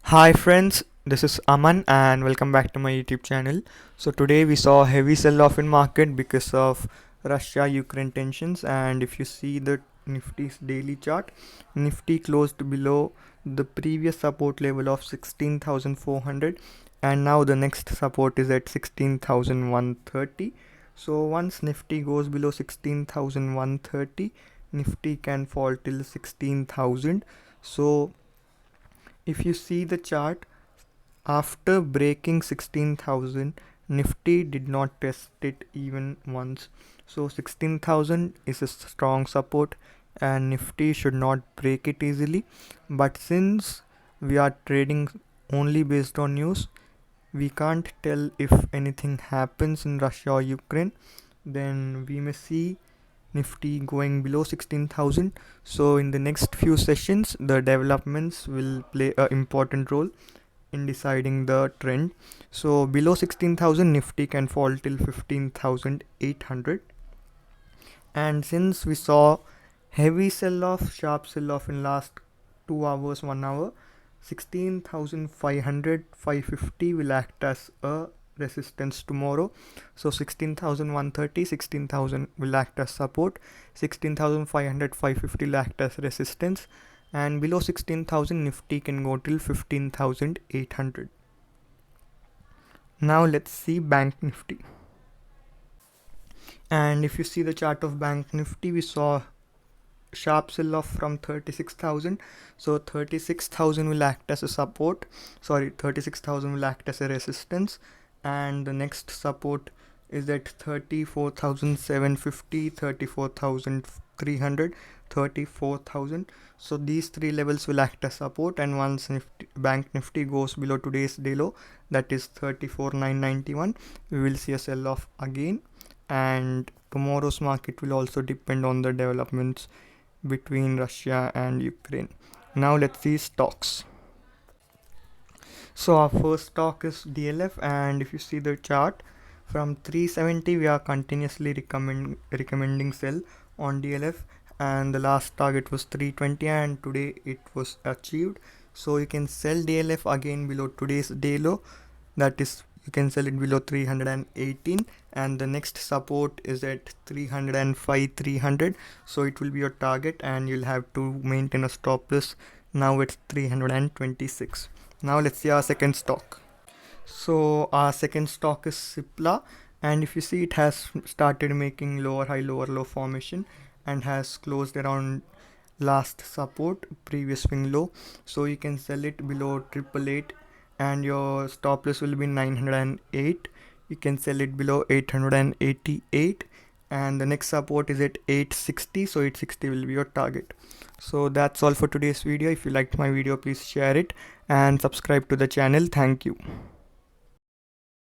Hi friends, this is Aman and welcome back to my YouTube channel. So today we saw a heavy sell-off in market because of Russia-Ukraine tensions, and if you see the Nifty's daily chart, Nifty closed below the previous support level of 16,400 and now the next support is at 16,130. So once Nifty goes below 16,130, Nifty can fall till 16,000. So if you see the chart, after breaking 16,000, Nifty did not test it even once. So 16,000 is a strong support and Nifty should not break it easily. But since we are trading only based on news, we can't tell if anything happens in Russia or Ukraine. Then we may see Nifty going below 16,000. So in the next few sessions, the developments will play an important role in deciding the trend. So below 16,000, Nifty can fall till 15,800. And since we saw heavy sell off, sharp sell off in last 2 hours, 1 hour, 16,500, 550 will act as a resistance tomorrow. So 16,130, 16,000 will act as support, 16,500, 550 will act as resistance, and below 16,000 Nifty can go till 15,800. Now let's see Bank Nifty. And if you see the chart of Bank Nifty, we saw sharp sell off from 36,000. So 36,000 will act as a support, 36,000 will act as a resistance, and the next support is at 34,750, 34,300, 34,000. So these three levels will act as support, and once Bank Nifty goes below today's day low, that is 34,991, we will see a sell off again. And tomorrow's market will also depend on the developments between Russia and Ukraine. Now let's see stocks. So our first stock is DLF, and if you see the chart, from 370 we are continuously recommending sell on DLF, and the last target was 320 and today it was achieved. So you can sell DLF again below today's day low, that is you can sell it below 318, and the next support is at 305, 300. So it will be your target and you'll have to maintain a stop loss. Now it's 326. Now let's see our second stock. So our second stock is Cipla, and if you see, it has started making lower high lower low formation and has closed around last support, previous swing low. So you can sell it below 888 and your stop loss will be 908. You can sell it below 888 and the next support is at 860, so 860 will be your target. So that's all for today's video. If you liked my video, please share it and subscribe to the channel. Thank you.